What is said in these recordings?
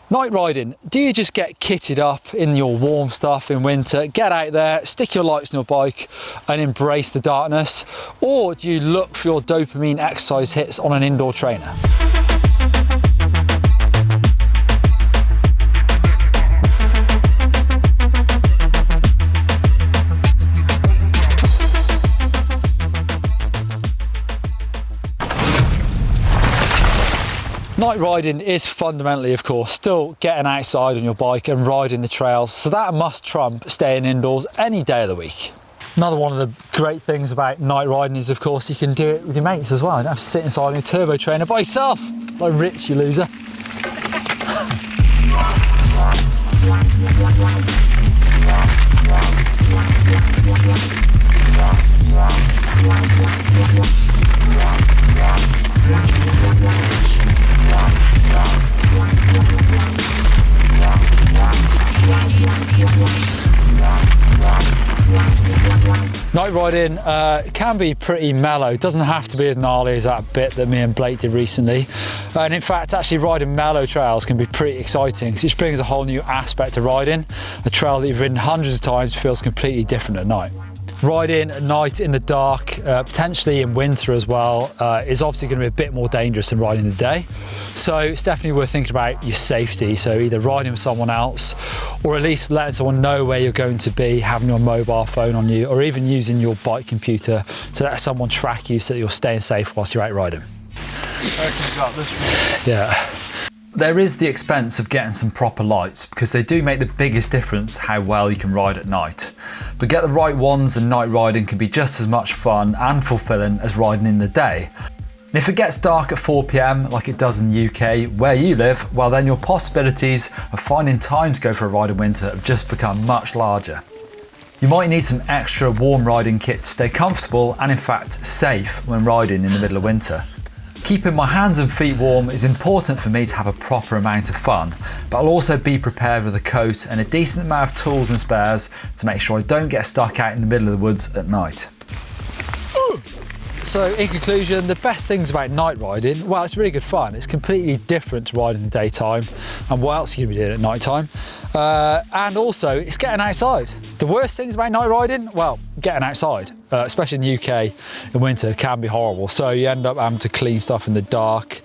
Night riding, do you just get kitted up in your warm stuff in winter, get out there, stick your lights on your bike and embrace the darkness? Or do you look for your dopamine exercise hits on an indoor trainer? Night riding is fundamentally, of course, still getting outside on your bike and riding the trails, so that must trump staying indoors any day of the week. Another one of the great things about night riding is, of course, you can do it with your mates as well. You don't have to sit inside on your turbo trainer by yourself, like Rich, you loser. Night riding can be pretty mellow. It doesn't have to be as gnarly as that bit that me and Blake did recently. And in fact, actually riding mellow trails can be pretty exciting because it brings a whole new aspect to riding. A trail that you've ridden hundreds of times feels completely different at night. Riding at night in the dark, potentially in winter as well, is obviously going to be a bit more dangerous than riding in the day. So it's definitely worth thinking about your safety. So either riding with someone else or at least letting someone know where you're going to be, having your mobile phone on you, or even using your bike computer to let someone track you so that you're staying safe whilst you're out riding. Yeah. There is the expense of getting some proper lights because they do make the biggest difference to how well you can ride at night. But get the right ones and night riding can be just as much fun and fulfilling as riding in the day. And if it gets dark at 4 PM like it does in the UK where you live, well then your possibilities of finding time to go for a ride in winter have just become much larger. You might need some extra warm riding kit to stay comfortable and in fact safe when riding in the middle of winter. Keeping my hands and feet warm is important for me to have a proper amount of fun, but I'll also be prepared with a coat and a decent amount of tools and spares to make sure I don't get stuck out in the middle of the woods at night. So in conclusion, the best things about night riding, well, it's really good fun. It's completely different to riding in the daytime and what else are you going to be doing at night time. And also it's getting outside. The worst things about night riding, well, getting outside, especially in the UK in winter, can be horrible. So you end up having to clean stuff in the dark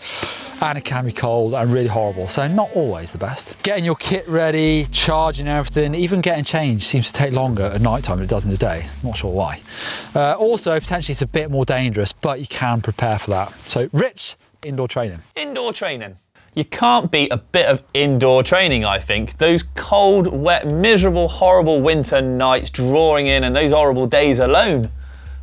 and it can be cold and really horrible. So not always the best. Getting your kit ready, charging everything, even getting changed seems to take longer at night time than it does in the day. Not sure why. Also, potentially it's a bit more dangerous, but you can prepare for that. So Rich, indoor training. Indoor training. You can't beat a bit of indoor training, I think. Those cold, wet, miserable, horrible winter nights drawing in and those horrible days alone,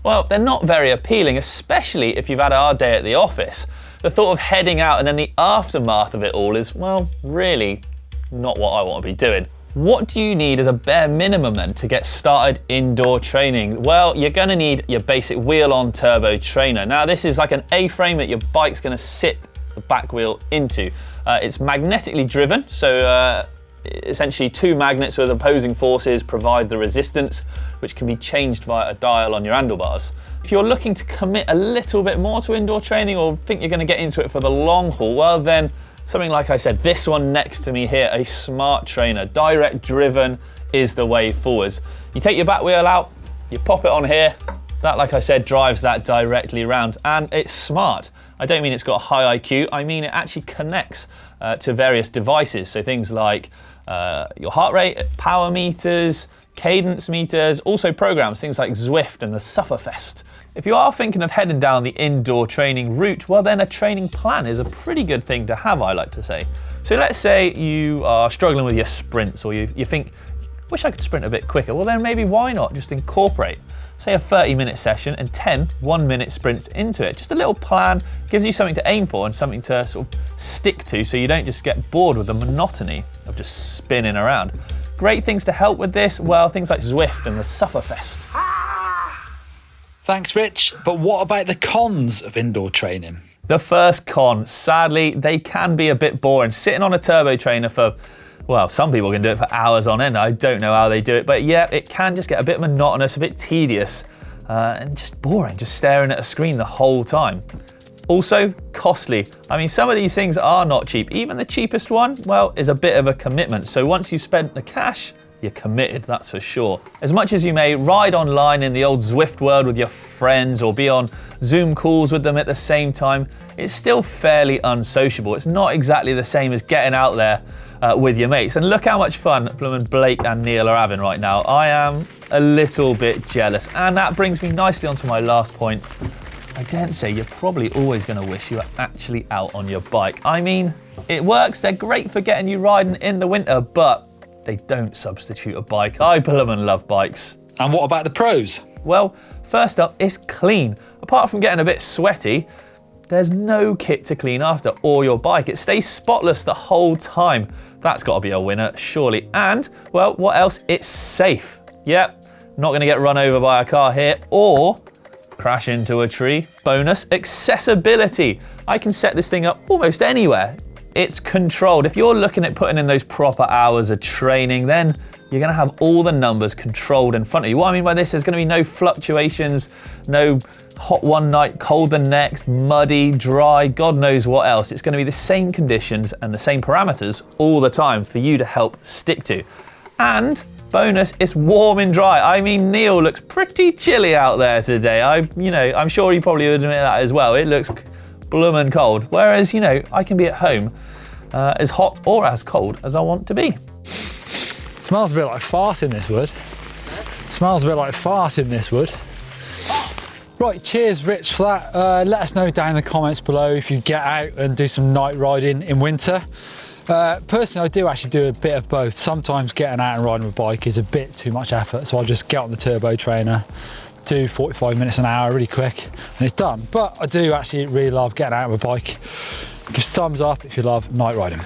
well, they're not very appealing, especially if you've had a hard day at the office. The thought of heading out and then the aftermath of it all is, well, really not what I want to be doing. What do you need as a bare minimum then to get started indoor training? Well, you're going to need your basic wheel-on turbo trainer. Now, this is like an A-frame that your bike's going to sit the back wheel into. It's magnetically driven, so essentially two magnets with opposing forces provide the resistance, which can be changed via a dial on your handlebars. If you're looking to commit a little bit more to indoor training or think you're going to get into it for the long haul, well then, something like I said, this one next to me here, a smart trainer, direct driven is the way forwards. You take your back wheel out, you pop it on here, that, like I said, drives that directly around, and it's smart. I don't mean it's got a high IQ, I mean it actually connects to various devices, so things like your heart rate, power meters, cadence meters, also programs, things like Zwift and the Sufferfest. If you are thinking of heading down the indoor training route, well then a training plan is a pretty good thing to have, I like to say. So let's say you are struggling with your sprints or you think, wish I could sprint a bit quicker. Well then maybe why not just incorporate, say a 30-minute session and 10 one-minute sprints into it. Just a little plan, gives you something to aim for and something to sort of stick to so you don't just get bored with the monotony of just spinning around. Great things to help with this, well, things like Zwift and the Sufferfest. Thanks, Rich. But what about the cons of indoor training? The first con, sadly, they can be a bit boring. Sitting on a turbo trainer for, well, some people can do it for hours on end. I don't know how they do it, but yeah, it can just get a bit monotonous, a bit tedious, and just boring, just staring at a screen the whole time. Also, costly. I mean, some of these things are not cheap. Even the cheapest one, well, is a bit of a commitment. So once you've spent the cash, you're committed, that's for sure. As much as you may ride online in the old Zwift world with your friends or be on Zoom calls with them at the same time, it's still fairly unsociable. It's not exactly the same as getting out there with your mates. And look how much fun Blake and Neil are having right now. I am a little bit jealous. And that brings me nicely onto my last point. I dare say you're probably always going to wish you were actually out on your bike. I mean, it works. They're great for getting you riding in the winter, but they don't substitute a bike. I love bikes. And what about the pros? Well, first up, it's clean. Apart from getting a bit sweaty, there's no kit to clean after or your bike. It stays spotless the whole time. That's got to be a winner, surely. And, well, what else? It's safe. Yep, not going to get run over by a car here or crash into a tree. Bonus, accessibility. I can set this thing up almost anywhere. It's controlled. If you're looking at putting in those proper hours of training, then you're going to have all the numbers controlled in front of you. What I mean by this, there's going to be no fluctuations, no hot one night, cold the next, muddy, dry, God knows what else. It's going to be the same conditions and the same parameters all the time for you to help stick to. And bonus, it's warm and dry. I mean, Neil looks pretty chilly out there today. I'm sure he probably would admit that as well. It looks bloomin' cold. Whereas, I can be at home as hot or as cold as I want to be. Smells a bit like fart in this wood. Smells a bit like fart in this wood. Right, cheers Rich for that. Let us know down in the comments below if you get out and do some night riding in winter. Personally, I do actually do a bit of both. Sometimes getting out and riding a bike is a bit too much effort, so I just get on the turbo trainer, do 45 minutes an hour really quick, and it's done. But I do actually really love getting out with a bike. Give us a thumbs up if you love night riding.